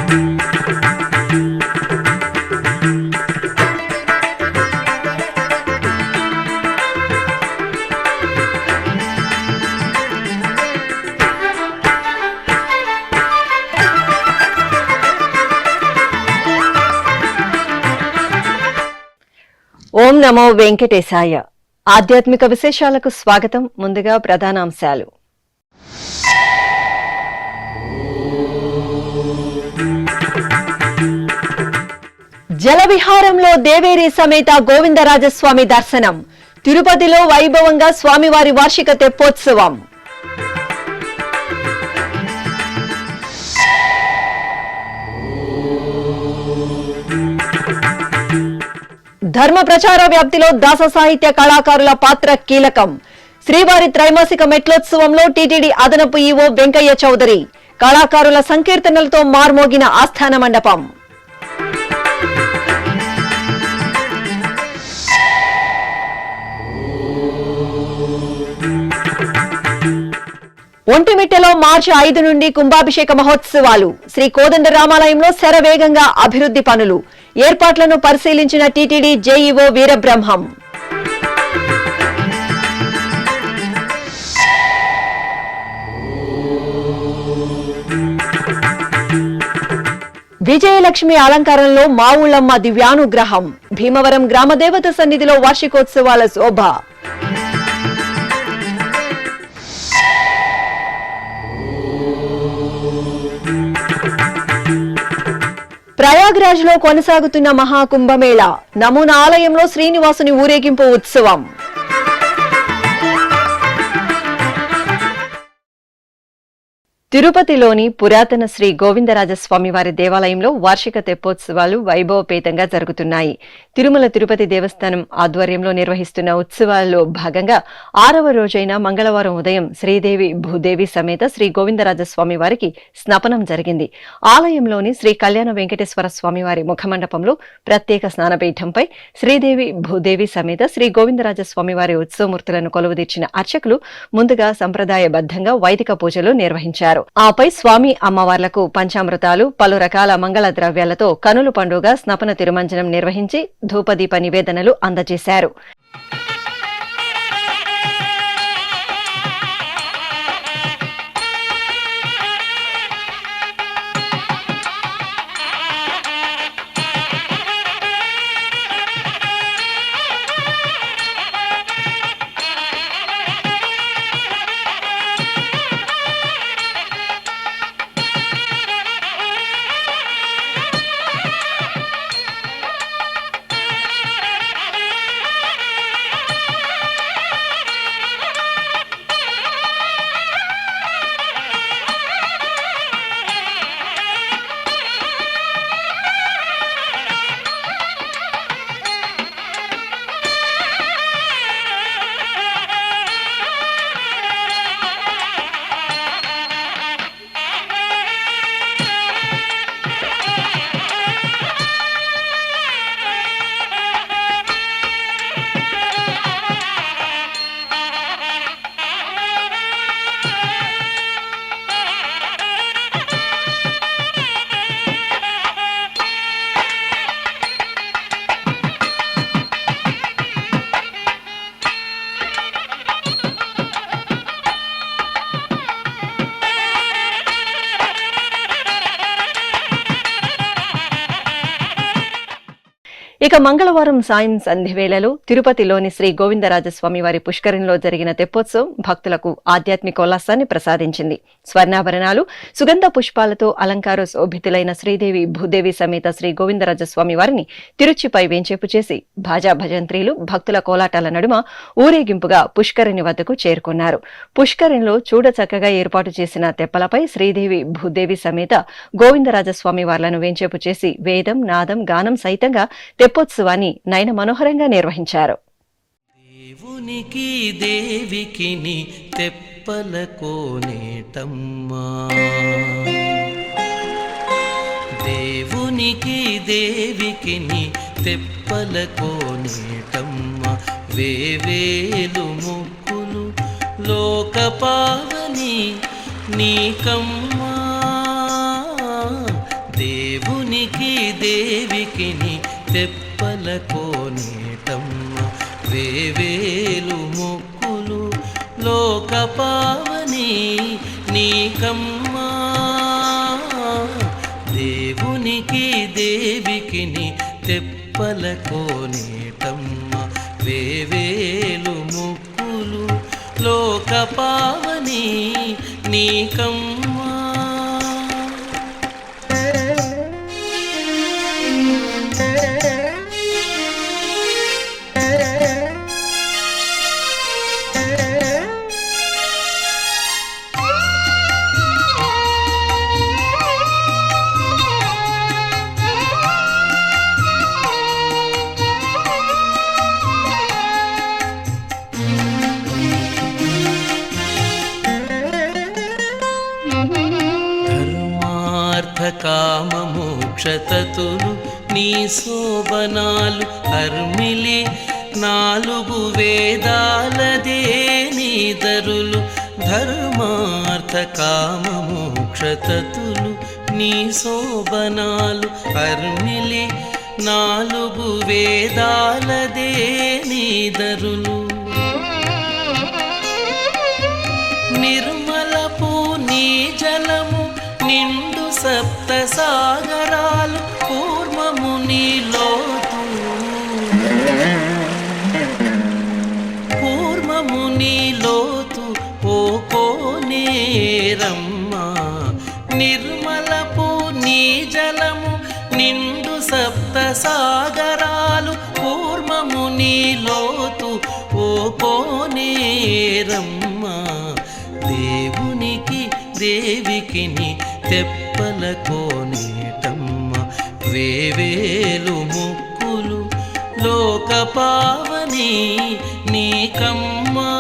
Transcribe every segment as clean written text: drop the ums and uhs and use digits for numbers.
ఓం నమో వెంకటేశాయ. ఆధ్యాత్మిక విశేషాలకు స్వాగతం. ముందుగా ప్రధానాంశాలు. జలవిహారంలో దేవేరి సమేత గోవిందరాజస్వామి దర్శనం. తిరుపతిలో వైభవంగా స్వామివారి వార్షిక తెప్పోత్సవం. ధర్మ ప్రచార వ్యాప్తిలో దాస సాహిత్య కళాకారుల పాత్ర కీలకం. శ్రీవారి త్రైమాసిక మెట్లోత్సవంలో టీటీడీ అదనపు ఈవో వెంకయ్య చౌదరి. కళాకారుల సంకీర్తనలతో మార్మోగిన ఆస్థాన మండపం. ఒంటిమిట్టలో మార్చి 5 నుండి కుంభాభిషేక మహోత్సవాలు. శ్రీ కోదండరామాలయంలో శరవేగంగా అభివృద్ధి పనులు. ఏర్పాట్లను పరిశీలించిన టీటీడీ జేఈఓ వీరబ్రహ్మం. విజయలక్ష్మి అలంకారంలో మావుళ్ళమ్మ దివ్యానుగ్రహం. భీమవరం గ్రామదేవత సన్నిధిలో వార్షికోత్సవాల శోభ. ప్రయాగ్రాజ్ లో కొనసాగుతున్న మహాకుంభమేళా. నమూనా ఆలయంలో శ్రీనివాసుని ఊరేగింపు ఉత్సవం. తిరుపతిలోని పురాతన శ్రీ గోవిందరాజస్వామి వారి దేవాలయంలో వార్షిక తెప్పోత్సవాలు వైభవపేతంగా జరుగుతున్నాయి. తిరుమల తిరుపతి దేవస్థానం ఆధ్వర్యంలో నిర్వహిస్తున్న ఉత్సవాల్లో భాగంగా 6వ రోజైన మంగళవారం ఉదయం శ్రీదేవి భూదేవి సమేత శ్రీ గోవిందరాజస్వామి వారికి స్నపనం జరిగింది. ఆలయంలోని శ్రీ కళ్యాణ వెంకటేశ్వర స్వామి వారి ముఖమండపంలో ప్రత్యేక స్నానపీఠంపై శ్రీదేవి భూదేవి సమేత శ్రీ గోవిందరాజస్వామి వారి ఉత్సవమూర్తులను కొలువుదీర్చిన అర్చకులు ముందుగా సంప్రదాయబద్ధంగా వైదిక పూజలు నిర్వహించారు. ఆపై స్వామి అమ్మవార్లకు పంచామృతాలు, పలు రకాల మంగళ ద్రవ్యాలతో కనుల పండుగ స్నపన తిరుమంజనం నిర్వహించి ధూపదీప నివేదనలు అందజేశారు. ఇక మంగళవారం సాయం సంధివేళలో తిరుపతిలోని శ్రీ గోవిందరాజస్వామి వారి పుష్కరంలో జరిగిన తెప్పోత్సవం భక్తులకు ఆధ్యాత్మికోల్లాసాన్ని ప్రసాదించింది. స్వర్ణాభరణాలు, సుగంధ పుష్పాలతో అలంకార శోభితులైన శ్రీదేవి భూదేవి సమేత శ్రీ గోవిందరాజస్వామి వారిని తిరుచిపై వేంచేపు చేసి భాజా భజంత్రీలు, భక్తుల కోలాటాల నడుమ ఊరేగింపుగా పుష్కరిణి వద్దకు చేరుకున్నారు. పుష్కరిణిలో చూడచక్కగా ఏర్పాటు చేసిన తెప్పలపై శ్రీదేవి భూదేవి సమేత గోవిందరాజస్వామి వార్లను వేంచేపు చేసి వేదం, నాదం, గానం సైతంగా తెప్పోత్సవాన్ని నయన మనోహరంగా నిర్వహించారు. దేవునికి దేవికిని తెప్పల కోనేటమ్మా, దేవునికి దేవికిని తెప్పల కోనేటమ్మా, వేవేలు ముక్కులు లోకపావని నీకమ్మా, దేవునికి దేవికిని తెప్పల కోనేటమ్మ వేవేలు మొక్కులు లోక పావని నీకమ్మా దేవునికి దేవికిని తెప్పల కోనేటమ్మ వేవేలు మొక్కులు లోక పావని నీకమ్మా కామమోక్షతతులు నీ శోభనాలు అర్మిలి 4 వేదాలదే నీదరులు ధర్మార్థ కామమోక్షతతులు నీ శోభనాలు అర్మిలి 4 వేదాలదే నీదరులు నిర్మలపు నీ జలము నిండు సప్త సాగరాలు కూర్మము నీలోతు ఓ కోనేరమ్మ నిర్మలపు నీ జలము నిండు సప్త సాగరాలు కూర్మము నీలోతు ఓ కోనేరమ్మ దేవునికి దేవికిని తెప్పల కోనేటమ్మ వేవేలు మొక్కులు లోక పావని నీకమ్మా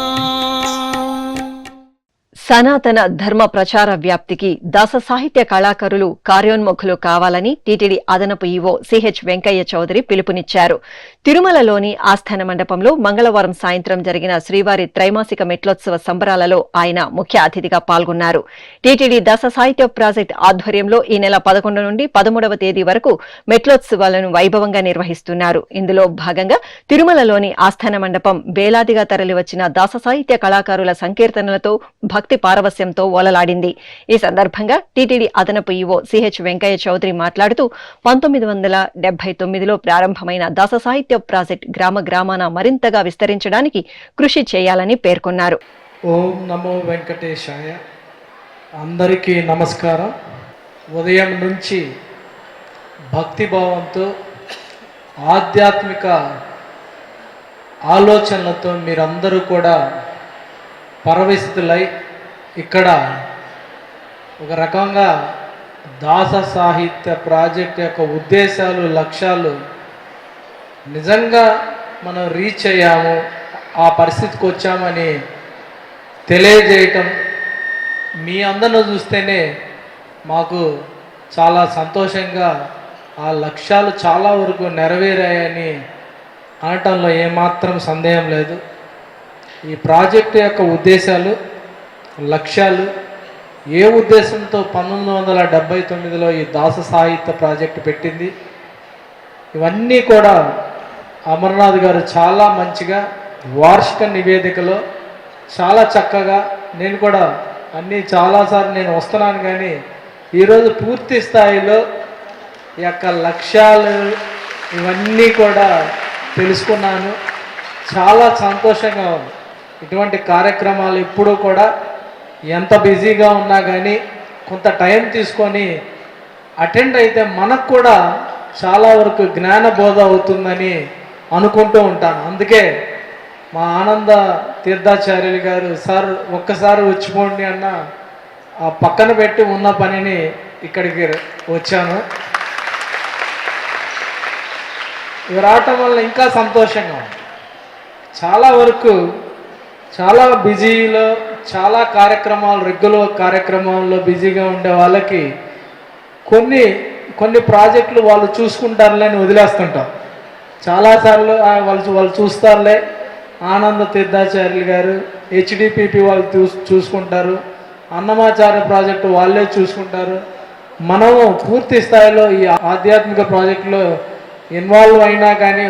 సనాతన ధర్మ ప్రచార వ్యాప్తికి దాస సాహిత్య కళాకారులు కార్యోన్ముఖులు కావాలని టీటీడీ అదనపు ఈవో సిహెచ్ వెంకయ్య చౌదరి పిలుపునిచ్చారు. తిరుమలలోని ఆస్థాన మండపంలో మంగళవారం సాయంత్రం జరిగిన శ్రీవారి త్రైమాసిక మెట్లోత్సవ సంబరాలలో ఆయన ముఖ్య అతిథిగా పాల్గొన్నారు. టీటీడీ దాస సాహిత్య ప్రాజెక్ట్ ఆధ్వర్యంలో ఈ నెల 11 నుండి 13వ తేదీ వరకు మెట్లోత్సవాలను వైభవంగా నిర్వహిస్తున్నారు. ఇందులో భాగంగా తిరుమలలోని ఆస్థాన మండపం వేలాదిగా తరలివచ్చిన దాస సాహిత్య కళాకారుల సంకీర్తనలతో భక్తి పారవస్యంతో ఓలలాడింది. ఈ సందర్భంగా టీటీడీ అదనపు ఈవో సిహెచ్ వెంకయ్య చౌదరి మాట్లాడుతూ 1979లో ప్రారంభమైన దాస సాహిత్య ప్రాజెక్ట్ గ్రామ గ్రామాన మరింతగా విస్తరించడానికి కృషి చేయాలని పేర్కొన్నారు. ఓం నమో వెంకటేశాయ. అందరికీ నమస్కారం. ఉదయం నుంచి భక్తిభావంతో ఆధ్యాత్మిక ఆలోచనలతో మీరందరూ కూడా పరవశితులై ఇక్కడ ఒక రకంగా దాస సాహిత్య ప్రాజెక్ట్ యొక్క ఉద్దేశాలు లక్ష్యాలు నిజంగా మనం రీచ్ అయ్యాము, ఆ పరిస్థితికి వచ్చామని తెలియజేయటం మీ అందరిని చూస్తేనే మాకు చాలా సంతోషంగా ఆ లక్ష్యాలు చాలా వరకు నెరవేరాయని అనటంలో ఏమాత్రం సందేహం లేదు. ఈ ప్రాజెక్టు యొక్క ఉద్దేశాలు లక్ష్యాలు ఏ ఉద్దేశంతో 1979లో ఈ దాస సాహిత్య ప్రాజెక్టు పెట్టింది, ఇవన్నీ కూడా అమర్నాథ్ గారు చాలా మంచిగా వార్షిక నివేదికలో చాలా చక్కగా, నేను కూడా అన్నీ చాలాసార్లు నేను వస్తున్నాను కానీ ఈరోజు పూర్తి స్థాయిలో ఈ యొక్క లక్ష్యాలు ఇవన్నీ కూడా తెలుసుకున్నాను. చాలా సంతోషంగా ఉంది. ఇటువంటి కార్యక్రమాలు ఎప్పుడూ కూడా ఎంత బిజీగా ఉన్నా కానీ కొంత టైం తీసుకొని అటెండ్ అయితే మనకు కూడా చాలా వరకు జ్ఞానబోధ అవుతుందని అనుకుంటూ ఉంటాను. అందుకే మా ఆనంద తీర్థాచార్యులు గారు సార్ ఒక్కసారి వచ్చిపోండి అన్న ఆ పక్కన పెట్టి ఉన్న పనిని ఇక్కడికి వచ్చాను. ఇవి రావటం వల్ల ఇంకా సంతోషంగా ఉంది. చాలా వరకు చాలా బిజీలో చాలా కార్యక్రమాలు రెగ్యులర్ కార్యక్రమాల్లో బిజీగా ఉండే వాళ్ళకి కొన్ని ప్రాజెక్టులు వాళ్ళు చూసుకుంటారులే అని వదిలేస్తుంటాం. చాలాసార్లు వాళ్ళు చూస్తారులే, ఆనంద తీర్థాచార్యులు గారు హెచ్డిపిపి వాళ్ళు చూసుకుంటారు, అన్నమాచార్య ప్రాజెక్టు వాళ్ళే చూసుకుంటారు, మనము పూర్తి స్థాయిలో ఈ ఆధ్యాత్మిక ప్రాజెక్టులో ఇన్వాల్వ్ అయినా కానీ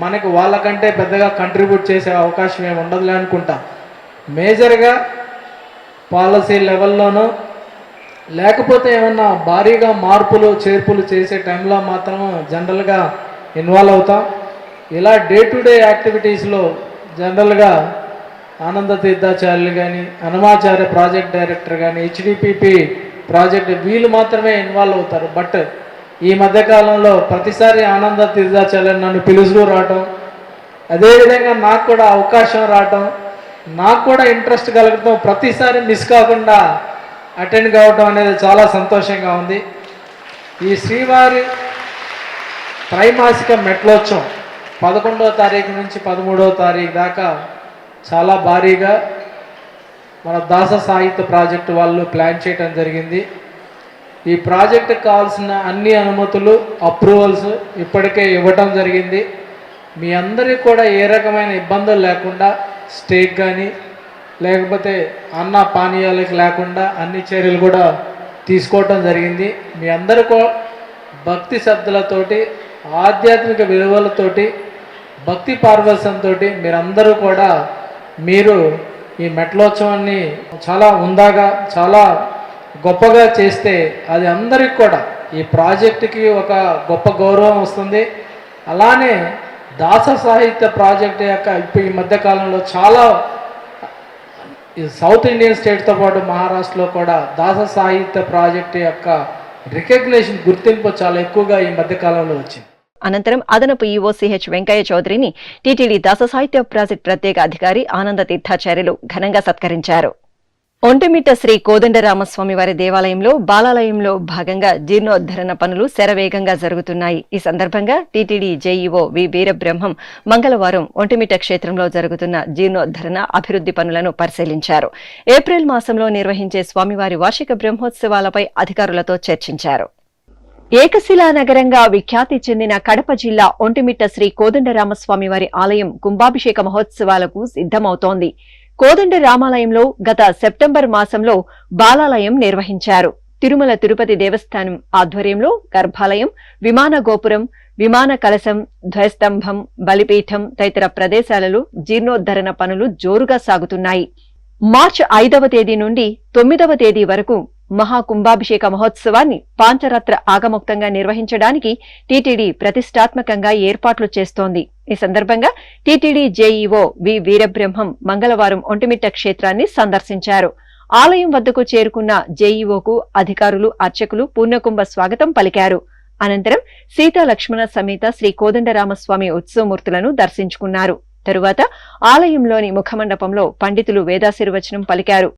మనకు వాళ్ళకంటే పెద్దగా కంట్రిబ్యూట్ చేసే అవకాశం ఏమి ఉండదులే అనుకుంటాం. మేజర్గా పాలసీ లెవెల్లోనూ లేకపోతే ఏమన్నా భారీగా మార్పులు చేర్పులు చేసే టైంలో మాత్రం జనరల్గా ఇన్వాల్వ్ అవుతాం. ఇలా డే టు డే యాక్టివిటీస్లో జనరల్గా ఆనంద తీర్థాచార్యులు కానీ, హనుమాచార్య ప్రాజెక్ట్ డైరెక్టర్ కానీ, హెచ్డిపిపి ప్రాజెక్ట్ వీళ్ళు మాత్రమే ఇన్వాల్వ్ అవుతారు. బట్ ఈ మధ్యకాలంలో ప్రతిసారి ఆనంద తీర్థాచార్యులు నన్ను పిలుచుకు రావటం, అదేవిధంగా నాకు కూడా అవకాశం రావటం, నాకు కూడా ఇంట్రెస్ట్ కలగటం, ప్రతిసారి మిస్ కాకుండా అటెండ్ కావటం అనేది చాలా సంతోషంగా ఉంది. ఈ శ్రీవారి త్రైమాసిక మెట్లోత్సవం 11వ తారీఖు నుంచి 13వ తారీఖు దాకా చాలా భారీగా మన దాస సాహిత్య ప్రాజెక్టు వాళ్ళు ప్లాన్ చేయడం జరిగింది. ఈ ప్రాజెక్టుకు కావాల్సిన అన్ని అనుమతులు, అప్రూవల్స్ ఇప్పటికే ఇవ్వటం జరిగింది. మీ అందరికీ కూడా ఏ రకమైన ఇబ్బందులు లేకుండా స్టేక్ కానీ లేకపోతే అన్న పానీయాలకు లేకుండా అన్ని చర్యలు కూడా తీసుకోవటం జరిగింది. మీ అందరికీ భక్తి శ్రద్ధలతోటి, ఆధ్యాత్మిక విలువలతోటి, భక్తి పార్వశంతో మీరందరూ కూడా మీరు ఈ మెట్లోత్సవాన్ని చాలా ఉందాగా, చాలా గొప్పగా చేస్తే అది అందరికి కూడా ఈ ప్రాజెక్టుకి ఒక గొప్ప గౌరవం వస్తుంది. అలానే దాస సాహిత్య ప్రాజెక్ట్ యొక్క ఇప్పుడు ఈ మధ్యకాలంలో చాలా సౌత్ ఇండియన్ స్టేట్తో పాటు మహారాష్ట్రలో కూడా దాస సాహిత్య ప్రాజెక్టు యొక్క రికగ్నిషన్, గుర్తింపు చాలా ఎక్కువగా ఈ మధ్యకాలంలో వచ్చింది. అనంతరం అదనపు ఈవో సిహెచ్ వెంకయ్య చౌదరిని టీటీడీ దాస సాహిత్య ప్రాజెక్ట్ ప్రత్యేక అధికారి ఆనంద తీర్థాచార్యులు ఘనంగా సత్కరించారు. ఒంటిమిట్ట శ్రీ కోదండరామస్వామి వారి దేవాలయంలో బాలాలయంలో భాగంగా జీర్ణోద్ధరణ పనులు శరవేగంగా జరుగుతున్నాయి. ఈ సందర్భంగా టీటీడీ జేఈఓ వి వీరబ్రహ్మం మంగళవారం ఒంటిమిట్ట క్షేత్రంలో జరుగుతున్న జీర్ణోద్ధరణ అభివృద్ధి పనులను పరిశీలించారు. ఏప్రిల్ మాసంలో నిర్వహించే స్వామివారి వార్షిక బ్రహ్మోత్సవాలపై అధికారులతో చర్చించారు. ఏకశిలా నగరంగా విఖ్యాతి చెందిన కడప జిల్లా ఒంటిమిట్ట శ్రీ కోదండరామస్వామి వారి ఆలయం కుంభాభిషేక మహోత్సవాలకు సిద్ధమవుతోంది. కోదండ రామాలయంలో గత సెప్టెంబర్ మాసంలో బాలాలయం నిర్వహించారు. తిరుమల తిరుపతి దేవస్థానం ఆధ్వర్యంలో గర్భాలయం, విమాన గోపురం, విమాన కలశం, ధ్వజస్తంభం, బలిపీఠం తదితర ప్రదేశాలలో జీర్ణోద్ధరణ పనులు జోరుగా సాగుతున్నాయి. మార్చి 5వ తేదీ నుండి 9వ తేదీ వరకు మహాకుంభాభిషేక మహోత్సవాన్ని పాంచరాత్ర ఆగమోక్తంగా నిర్వహించడానికి టీటీడీ ప్రతిష్టాత్మకంగా ఏర్పాట్లు చేస్తోంది. ఈ సందర్భంగా టీటీడీ జేఈఓ వి వీరబ్రహ్మం మంగళవారం ఒంటిమిట్ట క్షేత్రాన్ని సందర్శించారు. ఆలయం వద్దకు చేరుకున్న జేఈఓకు అధికారులు, అర్చకులు పూర్ణకుంభ స్వాగతం పలికారు. అనంతరం సీతా లక్ష్మణ సమేత శ్రీ కోదండరామస్వామి ఉత్సవమూర్తులను దర్శించుకున్నారు. తరువాత ఆలయంలోని ముఖమండపంలో పండితులు వేదాశీర్వచనం పలికారు.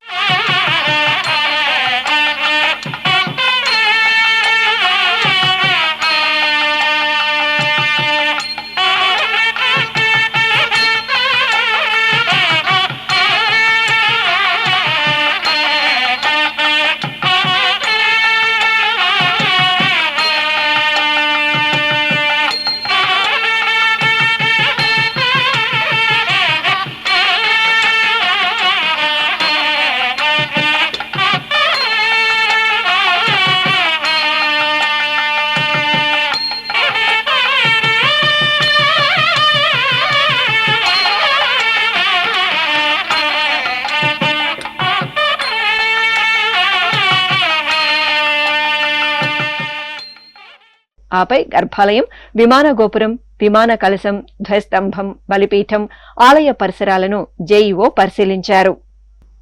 ఆపై గర్భాలయం, విమాన గోపురం, విమాన కలశం, ధ్వజస్తంభం, బలిపీఠం, ఆలయ పరిసరాలను జేఈఓ పరిశీలించారు.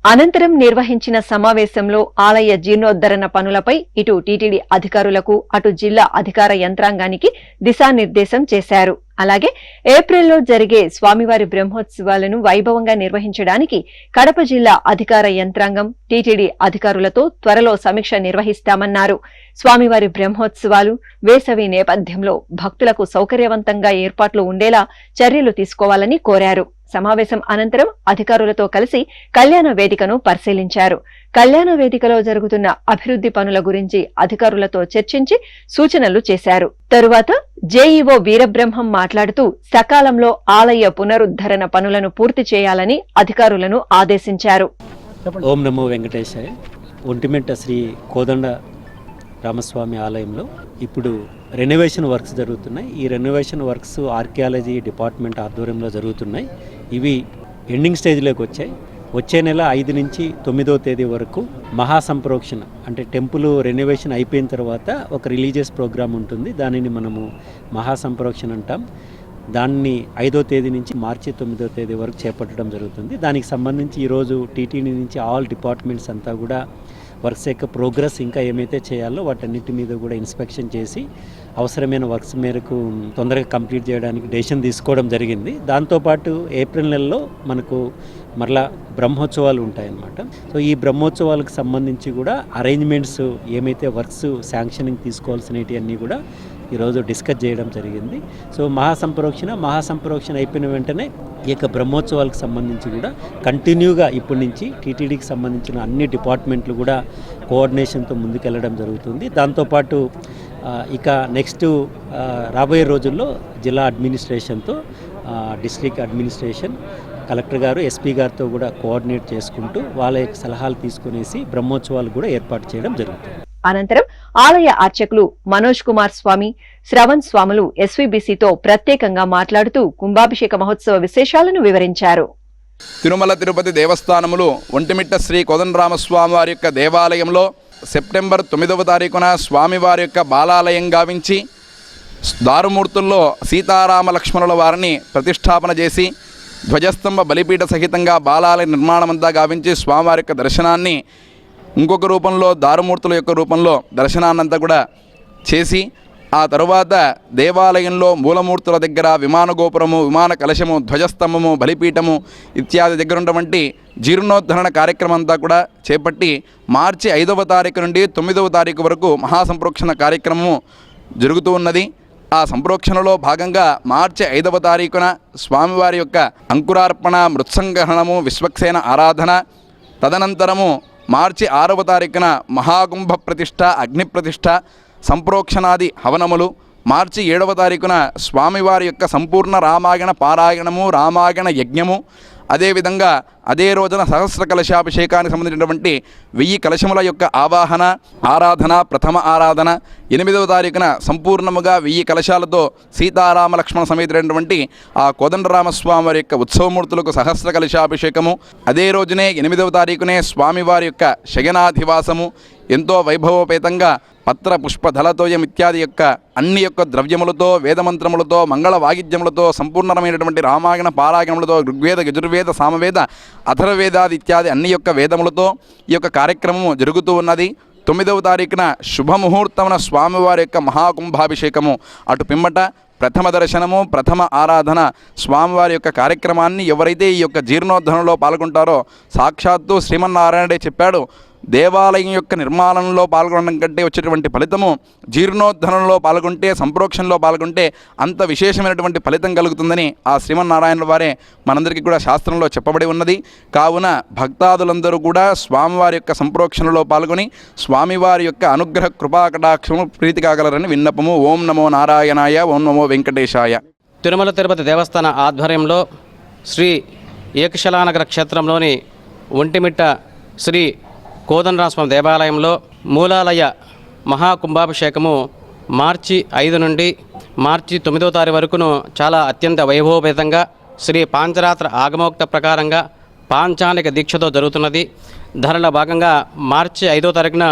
అనంతరం నిర్వహించిన సమావేశంలో ఆలయ జీర్ణోద్ధరణ పనులపై ఇటు టీటీడీ అధికారులకు, అటు జిల్లా అధికార యంత్రాంగానికి దిశానిర్దేశం చేశారు. అలాగే ఏప్రిల్లో జరిగే స్వామివారి బ్రహ్మోత్సవాలను వైభవంగా నిర్వహించడానికి కడప జిల్లా అధికార యంత్రాంగం, టీటీడీ అధికారులతో త్వరలో సమీక్ష నిర్వహిస్తామన్నారు. స్వామివారి బ్రహ్మోత్సవాలు వేసవి నేపథ్యంలో భక్తులకు సౌకర్యవంతంగా ఏర్పాట్లు ఉండేలా చర్యలు తీసుకోవాలని కోరారు. సమావేశం అనంతరం అధికారులతో కలిసి కళ్యాణ వేదికను పరిశీలించారు. కళ్యాణ వేదికలో జరుగుతున్న అభివృద్ధి పనుల గురించి అధికారులతో చర్చించి సూచనలు చేశారు. తరువాత జేఈఓ వీరబ్రహ్మం మాట్లాడుతూ సకాలంలో ఆలయ పునరుద్ధరణ పనులను పూర్తి చేయాలని అధికారులను ఆదేశించారు. ఓం నమో వెంకటేశాయ. ఒంటిమిట్ట శ్రీ కోదండ రామస్వామి ఆలయంలో ఇప్పుడు రెనోవేషన్ వర్క్స్ జరుగుతున్నాయి. ఈ రెనోవేషన్ వర్క్స్ ఆర్కియాలజీ డిపార్ట్మెంట్ ఆధ్వర్యంలో జరుగుతున్నాయి. ఇవి ఎండింగ్ స్టేజ్లోకి వచ్చాయి. వచ్చే నెల 5 నుంచి 9వ తేదీ వరకు మహాసంప్రోక్షణ అంటే టెంపుల్ రెనోవేషన్ అయిపోయిన తర్వాత ఒక రిలీజియస్ ప్రోగ్రామ్ ఉంటుంది. దానిని మనము మహాసంప్రోక్షణ అంటాం. దాన్ని 5వ తేదీ నుంచి మార్చి 9వ తేదీ వరకు చేపట్టడం జరుగుతుంది. దానికి సంబంధించి ఈరోజు టీటీడీ నుంచి ఆల్ డిపార్ట్మెంట్స్ అంతా కూడా వర్క్స్ యొక్క ప్రోగ్రెస్ ఇంకా ఏమైతే చేయాలో వాటన్నిటి మీద కూడా ఇన్స్పెక్షన్ చేసి అవసరమైన వర్క్స్ మేరకు తొందరగా కంప్లీట్ చేయడానికి డెసిషన్ తీసుకోవడం జరిగింది. దాంతోపాటు ఏప్రిల్ నెలలో మనకు మరలా బ్రహ్మోత్సవాలు ఉంటాయన్నమాట. సో ఈ బ్రహ్మోత్సవాలకు సంబంధించి కూడా అరేంజ్మెంట్స్ ఏమైతే వర్క్స్ శాంక్షనింగ్ తీసుకోవాల్సినవి అన్నీ కూడా ఈరోజు డిస్కస్ చేయడం జరిగింది. సో మహాసంప్రోక్షణ అయిపోయిన వెంటనే ఈ యొక్క బ్రహ్మోత్సవాలకు సంబంధించి కూడా కంటిన్యూగా ఇప్పటి నుంచి టీటీడీకి సంబంధించిన అన్ని డిపార్ట్మెంట్లు కూడా కోఆర్డినేషన్తో ముందుకెళ్ళడం జరుగుతుంది. దాంతోపాటు ఇక నెక్స్ట్ రాబోయే రోజుల్లో జిల్లా అడ్మినిస్ట్రేషన్తో డిస్ట్రిక్ట్ అడ్మినిస్ట్రేషన్ కలెక్టర్ గారు ఎస్పీ గారితో కూడా కోఆర్డినేట్ చేసుకుంటూ వాళ్ళ యొక్క సలహాలు తీసుకునేసి బ్రహ్మోత్సవాలు కూడా ఏర్పాటు చేయడం జరుగుతుంది. అనంతరం ఆలయ అర్చకులు మనోజ్ కుమార్ స్వామి, శ్రవణ్ స్వాములు ఎస్వీబీసీతో ప్రత్యేకంగా మాట్లాడుతూ కుంభాభిషేక మహోత్సవ విశేషాలను వివరించారు. తిరుమల తిరుపతి దేవస్థానములు ఒంటిమిట్ట శ్రీ కోదండరామస్వామి వారి యొక్క దేవాలయంలో సెప్టెంబర్ 9వ తారీఖున స్వామివారి యొక్క బాలాలయం గావించి దారుమూర్తుల్లో సీతారామ లక్ష్మణుల వారిని ప్రతిష్టాపన చేసి ధ్వజస్తంభ బలిపీఠ సహితంగా బాలాలయ నిర్మాణమంతా గావించి స్వామివారి యొక్క దర్శనాన్ని ఇంకొక రూపంలో దారుమూర్తుల యొక్క రూపంలో దర్శనాన్నంతా కూడా చేసి ఆ తరువాత దేవాలయంలో మూలమూర్తుల దగ్గర విమాన గోపురము, విమాన కలశము, ధ్వజస్తంభము, బలిపీఠము ఇత్యాది దగ్గర ఉన్నటువంటి జీర్ణోద్ధరణ కార్యక్రమం అంతా కూడా చేపట్టి మార్చి 5వ తారీఖు నుండి 9వ తారీఖు వరకు మహాసంప్రోక్షణ కార్యక్రమము జరుగుతూ ఉన్నది. ఆ సంప్రోక్షణలో భాగంగా మార్చి 5వ తారీఖున స్వామివారి యొక్క అంకురార్పణ, మృత్సంగహరణము, విశ్వక్సేన ఆరాధన, తదనంతరము మార్చి 6వ తారీఖున మహాకుంభ ప్రతిష్ఠ, అగ్ని ప్రతిష్ఠ, సంప్రోక్షణాది హవనములు, మార్చి 7వ తారీఖున స్వామివారి యొక్క సంపూర్ణ రామాయణ పారాయణము, రామాయణ యజ్ఞము, అదేవిధంగా అదే రోజున సహస్ర కలశాభిషేకానికి సంబంధించినటువంటి 1000 కలశముల యొక్క ఆవాహన, ఆరాధన, ప్రథమ ఆరాధన, 8వ తారీఖున సంపూర్ణముగా 1000 కలశాలతో సీతారామ లక్ష్మణ సమేతుడైనటువంటి ఆ కోదండరామస్వామి వారి యొక్క ఉత్సవమూర్తులకు సహస్ర కలశాభిషేకము, అదే రోజునే 8వ తారీఖునే స్వామివారి యొక్క శయనాధివాసము ఎంతో వైభవోపేతంగా పత్ర పుష్ప దళతోయం ఇత్యాది యొక్క అన్ని యొక్క ద్రవ్యములతో, వేదమంత్రములతో, మంగళ వాగిద్యములతో, సంపూర్ణమైనటువంటి రామాయణ పారాయణములతో, ఋగ్వేద, యజుర్వేద, సామవేద, అథర్వవేదాది ఇత్యాది అన్ని యొక్క వేదములతో ఈ యొక్క కార్యక్రమము జరుగుతూ ఉన్నది. 9వ తారీఖున శుభముహూర్తమున స్వామివారి యొక్క మహాకుంభాభిషేకము, అటు పిమ్మట ప్రథమ దర్శనము, ప్రథమ ఆరాధన, స్వామివారి యొక్క కార్యక్రమాన్ని ఎవరైతే ఈ యొక్క జీర్ణోద్ధరణలో పాల్గొంటారో సాక్షాత్తు శ్రీమన్నారాయణుడే చెప్పాడు, దేవాలయం యొక్క నిర్మాణంలో పాల్గొనడం కంటే వచ్చేటువంటి ఫలితము జీర్ణోద్ధరణలో పాల్గొంటే, సంప్రోక్షణలో పాల్గొంటే అంత విశేషమైనటువంటి ఫలితం కలుగుతుందని ఆ శ్రీమన్నారాయణ వారే మనందరికీ కూడా శాస్త్రంలో చెప్పబడి ఉన్నది. కావున భక్తాదులందరూ కూడా స్వామివారి యొక్క సంప్రోక్షణలో పాల్గొని స్వామివారి యొక్క అనుగ్రహ కృపాకటాక్షము ప్రీతి కాగలరని విన్నపము. ఓం నమో నారాయణాయ, ఓం నమో వెంకటేశాయ. తిరుమల తిరుపతి దేవస్థాన ఆధ్వర్యంలో శ్రీ ఏకశిలానగర క్షేత్రంలోని ఒంటిమిట్ట శ్రీ కోదండరామస్వామి దేవాలయంలో మూలాలయ మహాకుంభాభిషేకము మార్చి 5 నుండి మార్చి 9వ తారీఖు వరకును చాలా అత్యంత వైభవపేతంగా శ్రీ పాంచరాత్ర ఆగమోక్త ప్రకారంగా పాంచానిక దీక్షతో జరుగుతున్నది. దానిలో భాగంగా మార్చి 5వ తారీఖున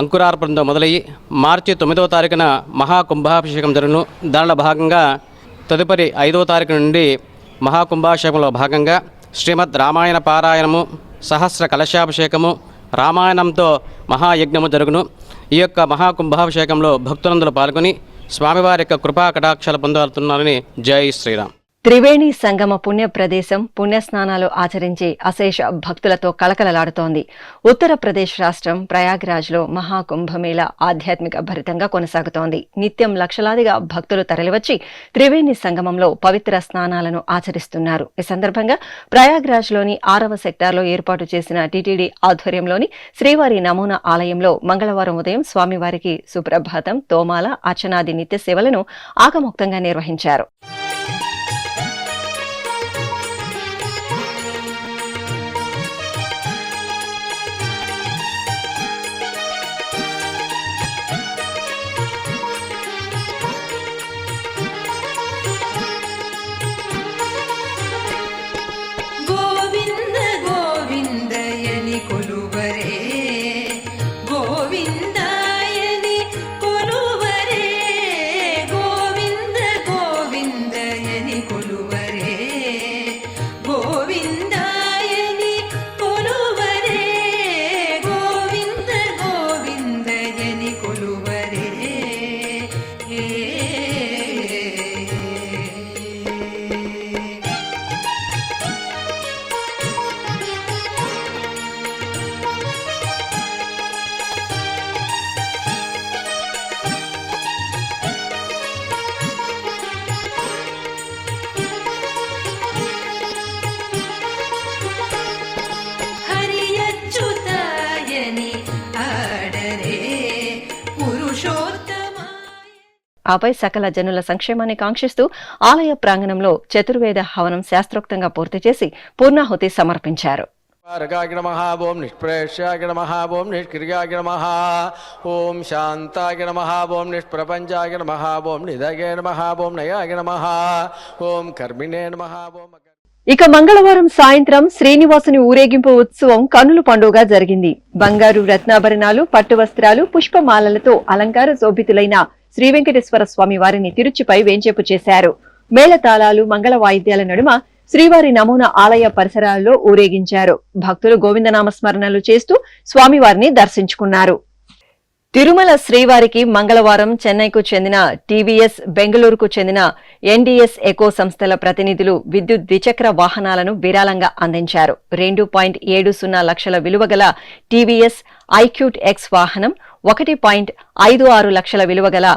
అంకురార్పణతో మొదలయ్యి మార్చి 9వ తారీఖున మహాకుంభాభిషేకం జరుగును. దానిలో భాగంగా తదుపరి 5వ తారీఖు నుండి మహాకుంభాభిషేకంలో భాగంగా శ్రీమద్ రామాయణ పారాయణము, సహస్ర కలశాభిషేకము, రామాయణంతో మహాయజ్ఞము జరుగును. ఈ యొక్క మహాకుంభాభిషేకంలో భక్తులందరూ పాల్గొని స్వామివారి యొక్క కృపా కటాక్షాలు పొందగలుగుతున్నారని జై శ్రీరామ్. త్రివేణి సంగమ పుణ్య ప్రదేశం పుణ్యస్నానాలు ఆచరించే అశేష భక్తులతో కళకళలాడుతోంది. ఉత్తరప్రదేశ్ రాష్ట్రం ప్రయాగ్రాజ్లో మహాకుంభమేళ ఆధ్యాత్మిక భరితంగా కొనసాగుతోంది. నిత్యం లక్షలాదిగా భక్తులు తరలివచ్చి త్రివేణి సంగమంలో పవిత్ర స్నానాలను ఆచరిస్తున్నారు. ఈ సందర్భంగా ప్రయాగ్రాజ్లోని 6వ సెక్టార్లో ఏర్పాటు చేసిన టీటీడీ ఆధ్వర్యంలోని శ్రీవారి నమూనా ఆలయంలో మంగళవారం ఉదయం స్వామివారికి సుప్రభాతం, తోమాల, అర్చనాది నిత్య సేవలను ఆగమోక్తంగా నిర్వహించారు. ఆపై సకల జనుల సంక్షేమాన్ని కాంక్షిస్తూ ఆలయ ప్రాంగణంలో చతుర్వేద హవనం శాస్త్రోక్తంగా పూర్తి చేసి పూర్ణాహుతి సమర్పించారు. र्गाय नमः ओम निष्प्रेष्याय नमः ओम निष्क्रियाय नमः ओम शांताय नमः ओम निष्प्रपंचाय नमः ओम निधये नमः ओम नयाय नमः ओम कर्मिणे नमः ओम. ఇక మంగళవారం సాయంత్రం శ్రీనివాసుని ఊరేగింపు ఉత్సవం కన్నుల పండుగగా జరిగింది. బంగారు రత్నాభరణాలు, పట్టు వస్త్రాలు, పుష్పమాలలతో అలంకార శోభితులైన శ్రీ వెంకటేశ్వర స్వామి వారిని తిరుచిపై వేంచేపు చేశారు. మేళతాళాలు, మంగళ వాయిద్యాల నడుమ శ్రీవారి నమూనా ఆలయ పరిసరాల్లో ఊరేగించారు. భక్తులు గోవిందనామస్మరణలు చేస్తూ స్వామివారిని దర్శించుకున్నారు. తిరుమల శ్రీవారికి మంగళవారం చెన్నైకు చెందిన టీవీఎస్, బెంగళూరుకు చెందిన ఎన్డీఎస్ ఎకో సంస్థల ప్రతినిధులు విద్యుత్ ద్విచక్ర వాహనాలను విరాళంగా అందించారు. 2.70 లక్షల విలువగల టీవీఎస్ ఐక్యూట్ ఎక్స్ వాహనం, 1.56 లక్షల విలువగల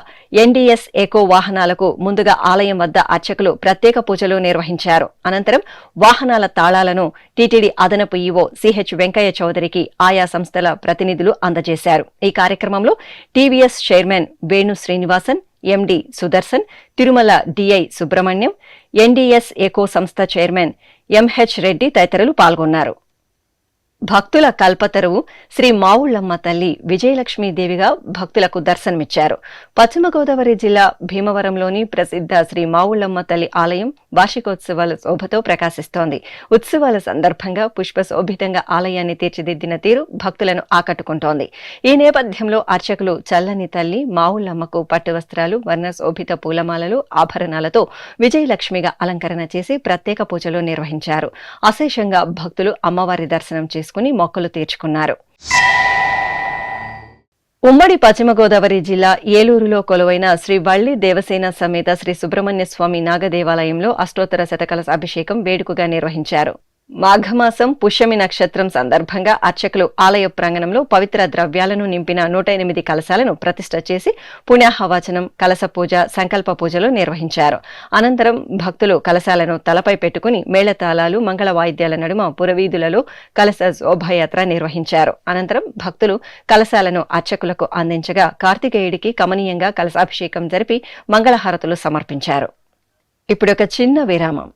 ఎన్డీఎస్ ఎకో వాహనాలకు ముందుగా ఆలయం వద్ద అర్చకులు ప్రత్యేక పూజలు నిర్వహించారు. అనంతరం వాహనాల తాళాలను టీటీడీ అదనపు ఈవో సిహెచ్ వెంకయ్య చౌదరికి ఆయా సంస్థల ప్రతినిధులు అందజేశారు. ఈ కార్యక్రమంలో TVS chairman Venu Srinivasan, MD Sudarshan, Tirumala DI Subrahmanyam, NDS eco సంస్థ చైర్మన్ ఎంహెచ్ రెడ్డి తదితరులు పాల్గొన్నారు. భక్తుల కల్పతరువు శ్రీ మావుళ్లమ్మ తల్లి విజయలక్ష్మీదేవిగా భక్తులకు దర్శనమిచ్చారు. పశ్చిమ గోదావరి జిల్లా భీమవరంలోని ప్రసిద్ధ శ్రీ మావుళ్లమ్మ తల్లి ఆలయం వార్షికోత్సవాల శోభతో ప్రకాశిస్తోంది. ఉత్సవాల సందర్భంగా పుష్పశోభితంగా ఆలయాన్ని తీర్చిదిద్దిన తీరు భక్తులను ఆకట్టుకుంటోంది. ఈ నేపథ్యంలో అర్చకులు చల్లని తల్లి మావుళ్లమ్మకు పట్టు వస్త్రాలు, వర్ణశోభిత పూలమాలలు, ఆభరణాలతో విజయలక్ష్మిగా అలంకరణ చేసి ప్రత్యేక పూజలు నిర్వహించారు. అశేషంగా భక్తులు అమ్మవారి దర్శనం చేసుకుని మొక్కులు తీర్చుకున్నారు. ఉమ్మడి పశ్చిమ గోదావరి జిల్లా ఏలూరులో కొలువైన శ్రీ వల్లి దేవసేన సమేత శ్రీ సుబ్రహ్మణ్య స్వామి నాగదేవాలయంలో అష్టోత్తర శతకలశ అభిషేకం వేడుకగా నిర్వహించారు. మాఘమాసం పుష్యమి నక్షత్రం సందర్భంగా అర్చకులు ఆలయ ప్రాంగణంలో పవిత్ర ద్రవ్యాలను నింపిన 108 కలశాలను ప్రతిష్ఠ చేసి పుణ్యాహవాచనం, కలశ పూజ, సంకల్ప పూజలు నిర్వహించారు. అనంతరం భక్తులు కలశాలను తలపై పెట్టుకుని మేళతాళాలు, మంగళ వాయిద్యాల నడుమ పురవీధులలో కలశ శోభాయాత్ర నిర్వహించారు. అనంతరం భక్తులు కలశాలను అర్చకులకు అందించగా కార్తికేయుడికి కమనీయంగా కలశాభిషేకం జరిపి మంగళహారతులు సమర్పించారు. ఇప్పుడొక చిన్న విరామం.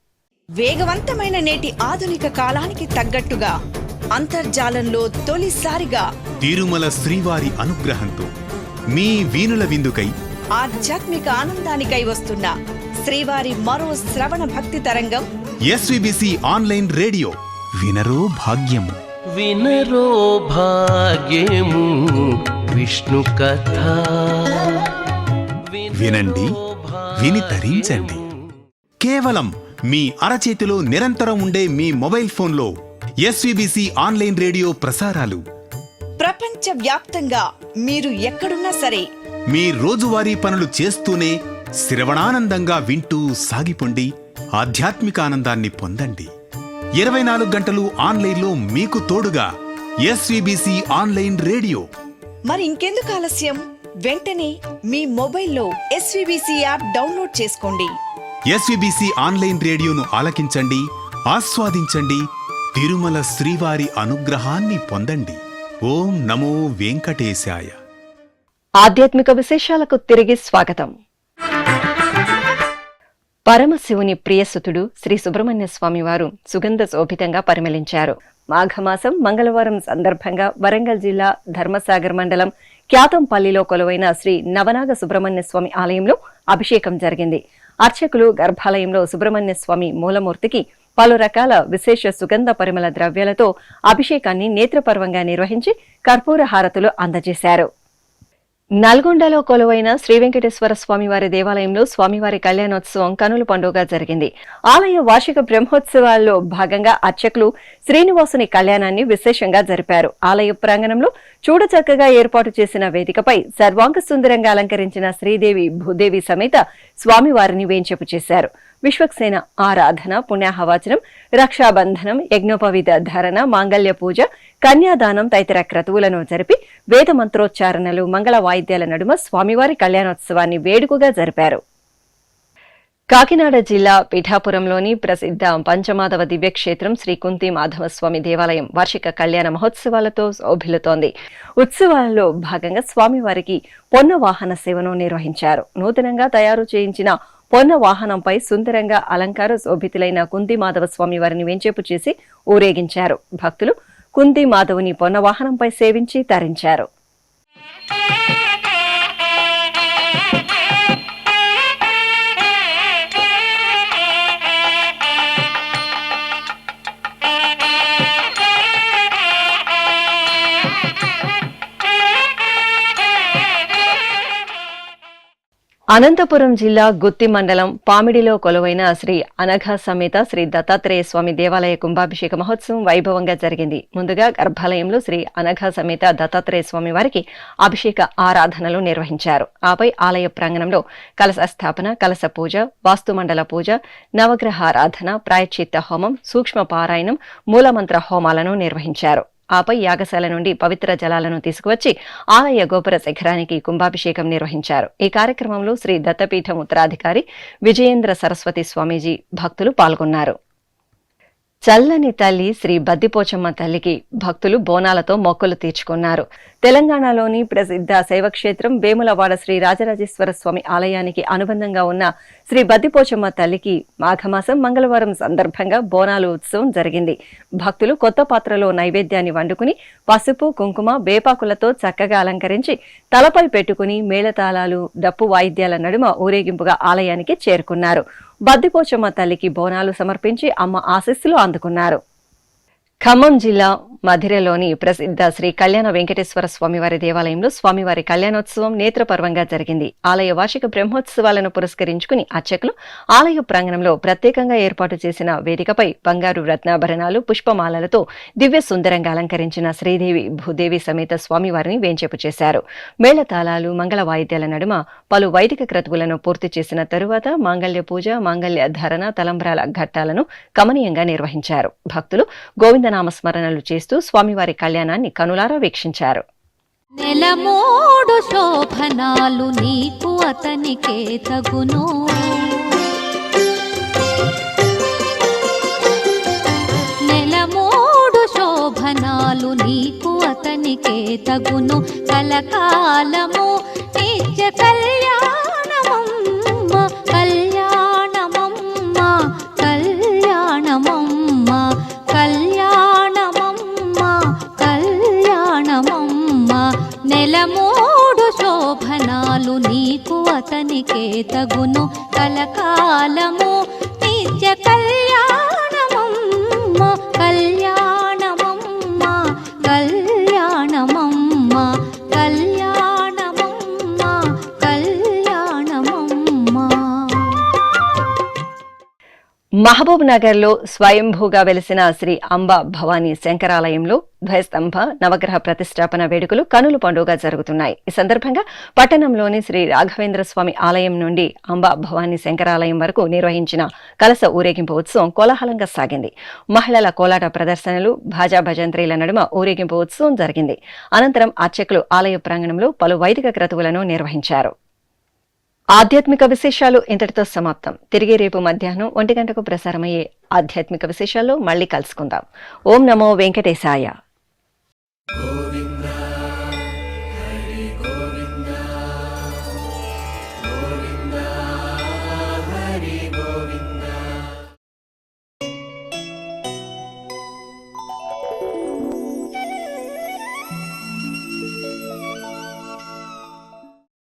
వేగవంతమైన నేటి ఆధునిక కాలానికి తగ్గట్టుగా అంతర్జాలంలో తొలిసారిగా తిరుమల శ్రీవారి అనుగ్రహంతో మీ వీణుల విందుకై ఆధ్యాత్మిక ఆనందానికై వస్తున్న శ్రీవారి మరో శ్రవణ భక్తి తరంగం ఎస్విబిసి ఆన్లైన్ రేడియో. వినరో భాగ్యము, వినరో భాగ్యము విష్ణు కథ. వినండి, విని తరించండి. కేవలం మీ అరచేతిలో నిరంతరం ఉండే మీ మొబైల్ ఫోన్లో ఎస్విబిసి ఆన్లైన్ రేడియో ప్రసారాలు ప్రపంచ వ్యాప్తంగా మీరు ఎక్కడున్నా సరే మీ రోజువారీ పనులు చేస్తూనే శ్రవణానందంగా వింటూ సాగిపోండి. ఆధ్యాత్మిక ఆనందాన్ని పొందండి. 24 గంటలు ఆన్లైన్లో మీకు తోడుగా ఎస్విబిసి ఆన్లైన్ రేడియో. మరి ఇంకెందుకు ఆలస్యం? వెంటనే మీ మొబైల్లో ఎస్విబిసి యాప్ డౌన్లోడ్ చేసుకోండి. ఎస్విబిసి ఆన్లైన్ రేడియోను ఆలకించండి, ఆస్వాదించండి. తిరుమల శ్రీవారి అనుగ్రహాన్ని పొందండి. ఓం నమో వెంకటేశాయ. ఆధ్యాత్మిక విశేషాలకు తిరిగి స్వాగతం. పరమశివుని ప్రియసుతుడు శ్రీ సుబ్రహ్మణ్య స్వామి వారు సుగంధ శోభితంగా పరిమళించారు. మాఘమాసం మంగళవారం సందర్భంగా వరంగల్ జిల్లా ధర్మసాగర్ మండలం క్యాతంపల్లిలో కొలువైన శ్రీ నవనాగ సుబ్రహ్మణ్య స్వామి ఆలయంలో అభిషేకం జరిగింది. అర్చకులు గర్భాలయంలో సుబ్రహ్మణ్య స్వామి మూలమూర్తికి పలు రకాల విశేష సుగంధ పరిమళ ద్రవ్యాలతో అభిషేకాన్ని నేత్రపర్వంగా నిర్వహించి కర్పూర హారతులు అందజేశారు. నల్గొండలో కొలువైన శ్రీ వెంకటేశ్వర స్వామివారి దేవాలయంలో స్వామివారి కళ్యాణోత్సవం కనుల పండుగగా జరిగింది. ఆలయ వార్షిక బ్రహ్మోత్సవాల్లో భాగంగా అర్చకులు శ్రీనివాసుని కళ్యాణాన్ని విశేషంగా జరిపారు. ఆలయ ప్రాంగణంలో చూడచక్కగా ఏర్పాటు చేసిన వేదికపై సర్వాంగ సుందరంగా అలంకరించిన శ్రీదేవి, భూదేవి సమేత స్వామివారిని వేంచేపు చేశారు. విశ్వక్సేన ఆరాధన, పుణ్యాహవాచనం, రక్షాబంధనం, యజ్ఞోపవీత ధారణ, మాంగళ్య పూజ, కన్యాదానం తదితర క్రతువులను జరిపి వేద మంత్రోచ్చారణలు, మంగళ వాయిద్యాల నడుమ స్వామివారి కళ్యాణోత్సవాన్ని వేడుకగా జరిపారు. కాకినాడ జిల్లా పిఠాపురంలోని ప్రసిద్ధ పంచమాధవ దివ్యక్షేత్రం శ్రీ కుంతి మాధవస్వామి దేవాలయం వార్షిక కళ్యాణ మహోత్సవాలతో శోభిల్లుతోంది. ఉత్సవాలలో భాగంగా స్వామివారికి పొన్న వాహన సేవను నిర్వహించారు. నూతనంగా తయారు చేయించిన పొన్న వాహనంపై సుందరంగా అలంకార శోభితులైన కుంతి మాధవ స్వామి వారిని వెంచేపు చేసి ఊరేగించారు. భక్తులు కుంతి మాధవుని పొన్న వాహనంపై సేవించి తరించారు. అనంతపురం జిల్లా గుత్తి మండలం పామిడిలో కొలువైన శ్రీ అనఘ సమేత శ్రీ దత్తాత్రేయ స్వామి దేవాలయ కుంభాభిషేక మహోత్సవం వైభవంగా జరిగింది. ముందుగా గర్భాలయంలో శ్రీ అనఘ సమేత దత్తాత్రేయ స్వామి వారికి అభిషేక ఆరాధనలు నిర్వహించారు. ఆపై ఆలయ ప్రాంగణంలో కలశ స్థాపన, కలశ పూజ, వాస్తుమండల పూజ, నవగ్రహారాధన, ప్రాయశ్చిత్త హోమం, సూక్ష్మ పారాయణం, మూలమంత్ర హోమాలను నిర్వహించారు. ఆపై యాగశాల నుండి పవిత్ర జలాలను తీసుకువచ్చి ఆలయ గోపుర శిఖరానికి కుంభాభిషేకం నిర్వహించారు. ఈ కార్యక్రమంలో శ్రీ దత్తపీఠం ఉత్తరాధికారి విజయేంద్ర సరస్వతి స్వామీజీ భక్తులు పాల్గొన్నారు. చల్లని తల్లి శ్రీ బద్దిపోచమ్మ తల్లికి భక్తులు బోనాలతో మొక్కులు తీర్చుకున్నారు. తెలంగాణలోని ప్రసిద్ధ శైవక్షేత్రం వేములవాడ శ్రీ రాజరాజేశ్వర స్వామి ఆలయానికి అనుబంధంగా ఉన్న శ్రీ బద్దిపోచమ్మ తల్లికి మాఘమాసం మంగళవారం సందర్భంగా బోనాలు ఉత్సవం జరిగింది. భక్తులు కొత్త పాత్రలో నైవేద్యాన్ని వండుకుని పసుపు, కుంకుమ, వేపాకులతో చక్కగా అలంకరించి తలపై పెట్టుకుని మేళతాళాలు, డప్పు వాయిద్యాల నడుమ ఊరేగింపుగా ఆలయానికి చేరుకున్నారు. బద్దిపోచమ్మ తల్లికి బోనాలు సమర్పించి అమ్మ ఆశీస్సులు అందుకున్నారు. ఖమ్మం జిల్లా మధిరలోని ప్రసిద్ధ శ్రీ కళ్యాణ వెంకటేశ్వర స్వామివారి దేవాలయంలో స్వామివారి కళ్యాణోత్సవం నేత్రపర్వంగా జరిగింది. ఆలయ వార్షిక బ్రహ్మోత్సవాలను పురస్కరించుకుని అర్చకులు ఆలయ ప్రాంగణంలో ప్రత్యేకంగా ఏర్పాటు చేసిన వేదికపై బంగారు రత్నాభరణాలు, పుష్పమాలలతో దివ్య సుందరంగా అలంకరించిన శ్రీదేవి, భూదేవి సమేత స్వామివారిని వేంచేపు చేశారు. మేళతాళాలు, మంగళ వాయిద్యాల నడుమ పలు వైదిక క్రతువులను పూర్తి చేసిన తరువాత మాంగళ్య పూజ, మాంగళ్య ధారణ, తలంబ్రాల ఘట్టాలను కమనీయంగా నిర్వహించారు. భక్తులు గోవిందనామస్మరణలు చేస్తూ స్వామివారి కళ్యాణాన్ని కనులారా వీక్షించారు. నెలమోడు శోభనాలు నీకు అతనికే తగును, నెలమోడు శోభనాలు నీకు అతనికే తగును, కలకాలము నిత్య కళ్యాణమమ్మ, కళ్యాణమమ్మ, కళ్యాణమమ్మ, కళ్యాణమమ్మ, కళ్యాణమమ్మ. నెలమోడు శోభనాలు నీకు అతనికే తగును, కలకాలము నిత్య కళ్యాణమమ్మ, కళ్యాణమమ్మ, కళ్యాణమమ్మ, కళ్యాణమమ్మ, కళ్యాణమమ్మ. మహబూబ్ నగర్ లో స్వయంభూగా వెలిసిన శ్రీ అంబా భవానీ శంకరాలయంలో ధ్వజస్తంభ నవగ్రహ ప్రతిష్టాపన వేడుకలు కనుల పండుగ జరుగుతున్నాయి. ఈ సందర్భంగా పట్టణంలోని శ్రీ రాఘవేంద్ర స్వామి ఆలయం నుండి అంబా భవానీ శంకరాలయం వరకు నిర్వహించిన కలశ ఊరేగింపు ఉత్సవం కోలాహలంగా సాగింది. మహిళల కోలాట ప్రదర్శనలు, భాజా భజంత్రీల నడుమ ఊరేగింపు ఉత్సవం జరిగింది. అనంతరం అర్చకులు ఆలయ ప్రాంగణంలో పలు వైదిక క్రతువులను నిర్వహించారు. ఆధ్యాత్మిక విశేషాలు ఇంతటితో సమాప్తం. తిరిగి రేపు మధ్యాహ్నం 1 గంటకు ప్రసారమయ్యే ఆధ్యాత్మిక విశేషాల్లో మళ్ళీ కలుసుకుందాం. ఓం నమో వెంకటేశాయ.